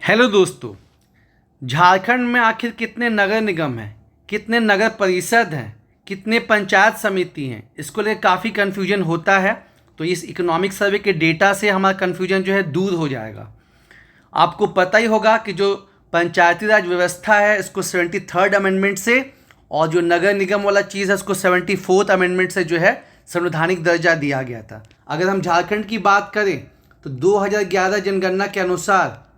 Hello दोस्तों। झारखंड में आखिर कितने नगर निगम हैं, कितने नगर परिषद हैं, कितने पंचायत समिति हैं, इसको लेकर काफ़ी कन्फ्यूजन होता है। तो इस इकोनॉमिक सर्वे के डेटा से हमारा कन्फ्यूजन जो है दूर हो जाएगा। आपको पता ही होगा कि जो पंचायती राज व्यवस्था है इसको 73rd अमेंडमेंट से, और जो नगर निगम वाला चीज़ है उसको 74th अमेंडमेंट से जो है संवैधानिक दर्जा दिया गया था। अगर हम झारखंड की बात करें तो 2011 जनगणना के अनुसार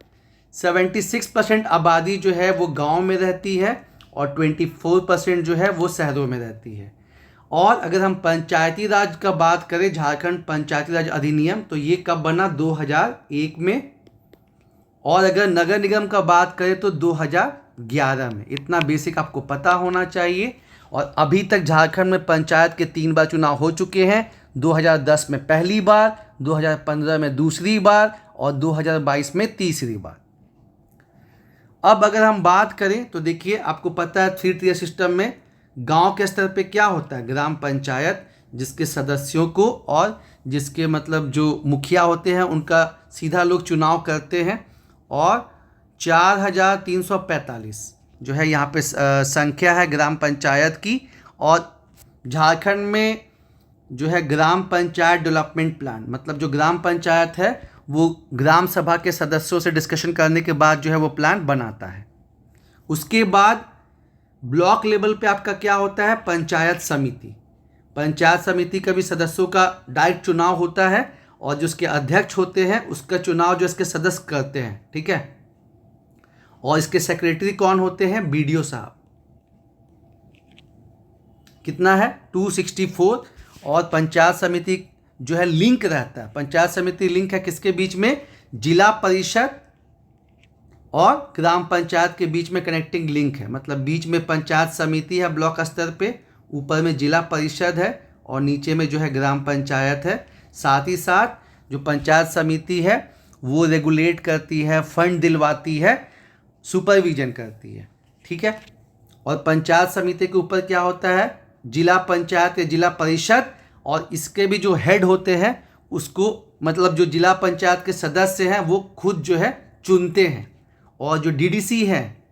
76% आबादी जो है वो गांव में रहती है और 24% जो है वो शहरों में रहती है। और अगर हम पंचायती राज का बात करें, झारखंड पंचायती राज अधिनियम, तो ये कब बना? 2001 में। और अगर नगर निगम का बात करें तो 2011 में। इतना बेसिक आपको पता होना चाहिए। और अभी तक झारखंड में पंचायत के 3 बार चुनाव हो चुके हैं। 2010 में पहली बार, 2015 में दूसरी बार और 2022 में तीसरी बार। अब अगर हम बात करें तो देखिए, आपको पता है 3 टियर सिस्टम में गांव के स्तर पे क्या होता है? ग्राम पंचायत, जिसके सदस्यों को और जिसके मतलब जो मुखिया होते हैं उनका सीधा लोग चुनाव करते हैं। और 4345 जो है यहाँ पे संख्या है ग्राम पंचायत की। और झारखंड में जो है ग्राम पंचायत डेवलपमेंट प्लान, मतलब जो ग्राम पंचायत है वो ग्राम सभा के सदस्यों से डिस्कशन करने के बाद जो है वो प्लान बनाता है। उसके बाद ब्लॉक लेवल पे आपका क्या होता है? पंचायत समिति। पंचायत समिति का भी सदस्यों का डायरेक्ट चुनाव होता है और जो उसके अध्यक्ष होते हैं उसका चुनाव जो इसके सदस्य करते हैं, ठीक है। और इसके सेक्रेटरी कौन होते हैं? बीडीओ साहब। कितना है? 264। और पंचायत समिति जो है लिंक रहता है। पंचायत समिति लिंक है किसके बीच में? जिला परिषद और ग्राम पंचायत के बीच में कनेक्टिंग लिंक है। मतलब बीच में पंचायत समिति है ब्लॉक स्तर पे, ऊपर में जिला परिषद है और नीचे में जो है ग्राम पंचायत है। साथ ही साथ जो पंचायत समिति है वो रेगुलेट करती है, फंड दिलवाती है, सुपरविजन करती है, ठीक है। और पंचायत समिति के ऊपर क्या होता है? जिला पंचायत या जिला परिषद। और इसके भी जो हेड होते हैं उसको, मतलब जो जिला पंचायत के सदस्य हैं वो खुद जो है चुनते हैं। और जो डीडीसी हैं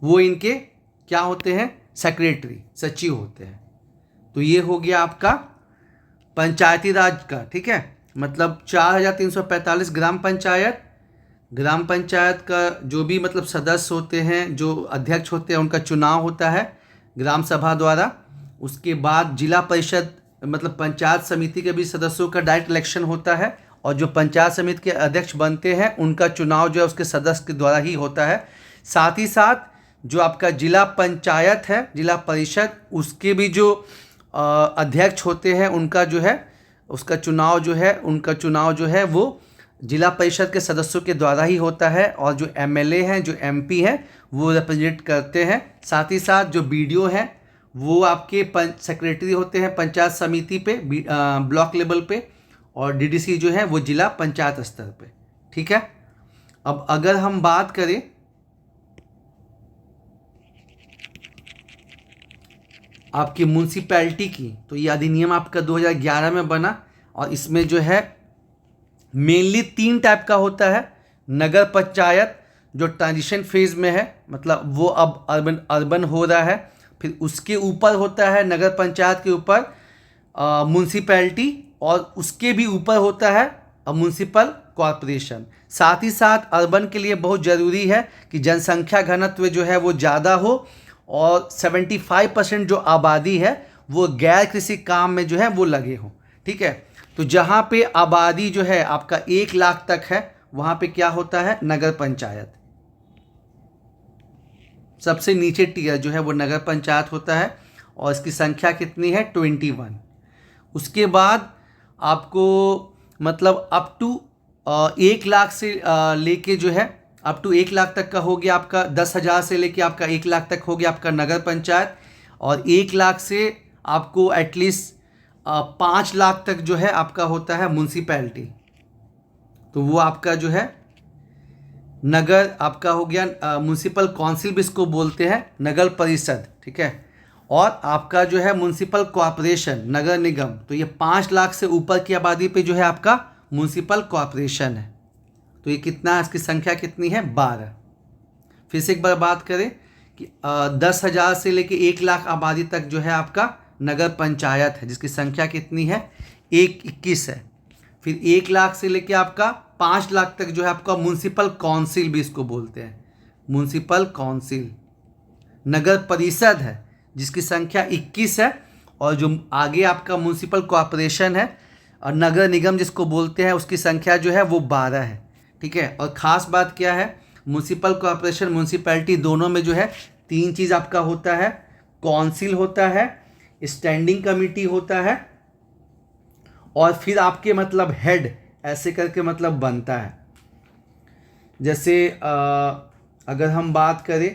वो इनके क्या होते हैं? सेक्रेटरी, सचिव होते हैं। तो ये हो गया आपका पंचायती राज का, ठीक है। मतलब 4345 ग्राम पंचायत। ग्राम पंचायत का जो भी मतलब सदस्य होते हैं, जो अध्यक्ष होते हैं, उनका चुनाव होता है ग्राम सभा द्वारा। उसके बाद जिला परिषद मतलब पंचायत समिति के भी सदस्यों का डायरेक्ट इलेक्शन होता है। और जो पंचायत समिति के अध्यक्ष बनते हैं उनका चुनाव जो है उसके सदस्य के द्वारा ही होता है। साथ ही साथ जो आपका जिला पंचायत है, जिला परिषद, उसके भी जो अध्यक्ष होते हैं उनका जो है उसका चुनाव जो है वो जिला परिषद के सदस्यों के द्वारा ही होता है। और जो एमएलए हैं, जो एमपी हैं, वो रिप्रेजेंट करते हैं। साथ ही साथ जो बीडीओ हैं वो आपके सेक्रेटरी होते हैं पंचायत समिति पे, ब्लॉक लेवल पे। और डीडीसी जो है वो जिला पंचायत स्तर पे, ठीक है। अब अगर हम बात करें आपकी म्यूनसिपैलिटी की, तो ये अधिनियम आपका 2011 में बना। और इसमें जो है मेनली 3 टाइप का होता है। नगर पंचायत जो ट्रांजिशन फेज में है, मतलब वो अब अर्बन हो रहा है। फिर उसके ऊपर होता है नगर पंचायत के ऊपर म्यूनसिपैलिटी, और उसके भी ऊपर होता है म्यूनसिपल कॉरपोरेशन। साथ ही साथ अर्बन के लिए बहुत ज़रूरी है कि जनसंख्या घनत्व जो है वो ज़्यादा हो और 75% जो आबादी है वो गैर कृषि काम में जो है वो लगे हों, ठीक है। तो जहाँ पे आबादी जो है आपका 1 लाख तक है वहाँ पे क्या होता है? नगर पंचायत। सबसे नीचे टियर जो है वो नगर पंचायत होता है और इसकी संख्या कितनी है? 21। उसके बाद आपको मतलब अप टू 1 लाख से लेके जो है अप टू 1 लाख तक का हो गया आपका। 10,000 से लेके आपका 1 लाख तक हो गया आपका नगर पंचायत। और 1 लाख से आपको एटलीस्ट 5 लाख तक जो है आपका होता है म्यूनसिपैलिटी। तो वो आपका जो है नगर आपका हो गया। म्यूनसिपल काउंसिल भी इसको बोलते हैं, नगर परिषद, ठीक है। और आपका जो है म्यूनसिपल कॉरपोरेशन, नगर निगम, तो ये 5 लाख से ऊपर की आबादी पे जो है आपका म्यूनसिपल कॉरपोरेशन है। तो ये कितना, इसकी संख्या कितनी है, 12। फिर से एक बार बात करें कि 10,000 से लेके 1 लाख आबादी तक जो है आपका नगर पंचायत है, जिसकी संख्या कितनी है, 21 है। फिर 1 लाख से लेके आपका 5 लाख तक जो है आपका म्यूनसिपल काउंसिल भी इसको बोलते हैं, म्यूनसिपल काउंसिल नगर परिषद है, जिसकी संख्या 21 है। और जो आगे आपका म्यूनसिपल कॉरपोरेशन है और नगर निगम जिसको बोलते हैं, उसकी संख्या जो है वो 12 है। ठीक है। और ख़ास बात क्या है, म्यूनसिपल कॉरपोरेशन म्यूनसिपैलिटी दोनों में जो है 3 चीज़ आपका होता है, काउंसिल होता है, स्टैंडिंग कमेटी होता है, और फिर आपके मतलब हेड ऐसे करके मतलब बनता है। जैसे अगर हम बात करें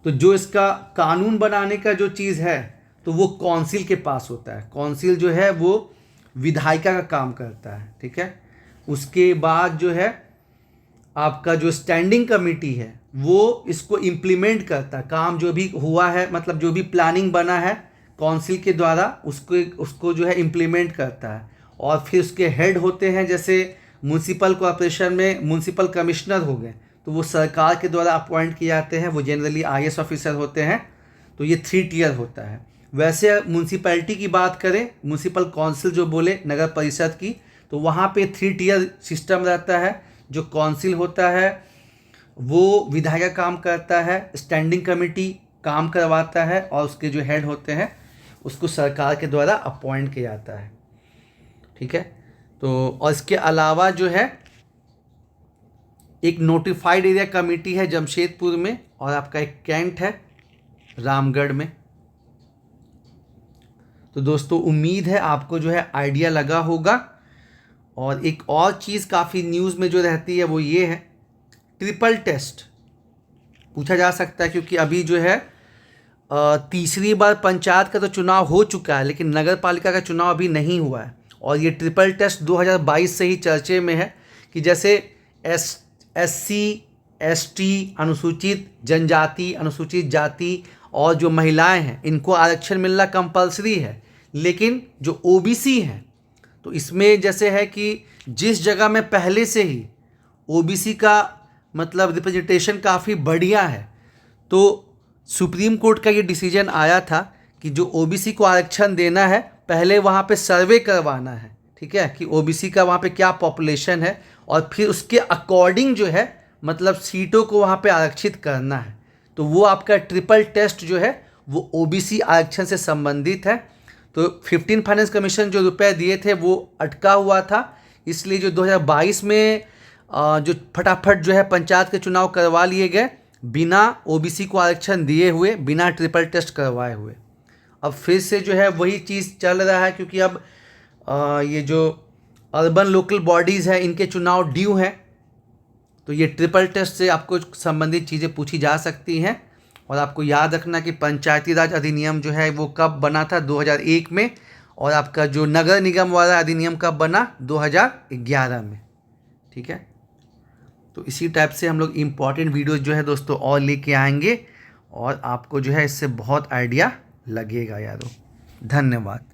तो जो इसका कानून बनाने का जो चीज़ है तो वो काउंसिल के पास होता है। काउंसिल जो है वो विधायिका का काम करता है। ठीक है। उसके बाद जो है आपका जो स्टैंडिंग कमेटी है वो इसको इम्प्लीमेंट करता है, काम जो भी हुआ है मतलब जो भी प्लानिंग बना है काउंसिल के द्वारा उसको जो है इम्प्लीमेंट करता है। और फिर उसके हेड होते हैं, जैसे म्यूनसिपल कॉरपोरेशन में म्यूनसिपल कमिश्नर हो गए तो वो सरकार के द्वारा अपॉइंट किए जाते हैं, वो जनरली IAS ऑफिसर होते हैं। तो ये 3 टियर होता है। वैसे म्यूनसिपैलिटी की बात करें, म्यूनसिपल काउंसिल जो बोले नगर परिषद की, तो वहाँ पे 3 टियर सिस्टम रहता है। जो काउंसिल होता है वो विधायिका काम करता है, स्टैंडिंग कमेटी काम करवाता है, और उसके जो हेड होते हैं उसको सरकार के द्वारा अपॉइंट किया जाता है। ठीक है। तो और इसके अलावा जो है एक नोटिफाइड एरिया कमेटी है जमशेदपुर में, और आपका एक कैंट है रामगढ़ में। तो दोस्तों उम्मीद है आपको जो है आइडिया लगा होगा। और एक और चीज़ काफ़ी न्यूज़ में जो रहती है वो ये है, ट्रिपल टेस्ट पूछा जा सकता है, क्योंकि अभी जो है तीसरी बार पंचायत का तो चुनाव हो चुका है, लेकिन नगर पालिका का चुनाव अभी नहीं हुआ है। और ये ट्रिपल टेस्ट 2022 से ही चर्चे में है कि जैसे SC ST अनुसूचित जनजाति, अनुसूचित जाति और जो महिलाएं हैं इनको आरक्षण मिलना कंपलसरी है, लेकिन जो OBC हैं तो इसमें जैसे है कि जिस जगह में पहले से ही OBC का मतलब रिप्रेजेंटेशन काफ़ी बढ़िया है, तो सुप्रीम कोर्ट का ये डिसीजन आया था कि जो OBC को आरक्षण देना है पहले वहाँ पे सर्वे करवाना है। ठीक है, कि OBC का वहाँ पे क्या पॉपुलेशन है, और फिर उसके अकॉर्डिंग जो है मतलब सीटों को वहाँ पे आरक्षित करना है। तो वो आपका ट्रिपल टेस्ट जो है वो OBC आरक्षण से संबंधित है। तो 15 फाइनेंस कमीशन जो रुपए दिए थे वो अटका हुआ था, इसलिए जो 2022 में जो फटाफट जो है पंचायत के चुनाव करवा लिए गए बिना OBC को आरक्षण दिए हुए, बिना ट्रिपल टेस्ट करवाए हुए। अब फिर से जो है वही चीज़ चल रहा है, क्योंकि अब ये जो अर्बन लोकल बॉडीज़ हैं इनके चुनाव ड्यू हैं, तो ये ट्रिपल टेस्ट से आपको संबंधित चीज़ें पूछी जा सकती हैं। और आपको याद रखना कि पंचायती राज अधिनियम जो है वो कब बना था, 2001 में, और आपका जो नगर निगम वाला अधिनियम कब बना, 2011 में। ठीक है। तो इसी टाइप से हम लोग इम्पॉर्टेंट वीडियोज़ जो है दोस्तों और लेके आएंगे, और आपको जो है इससे बहुत आइडिया लगेगा यारों। धन्यवाद।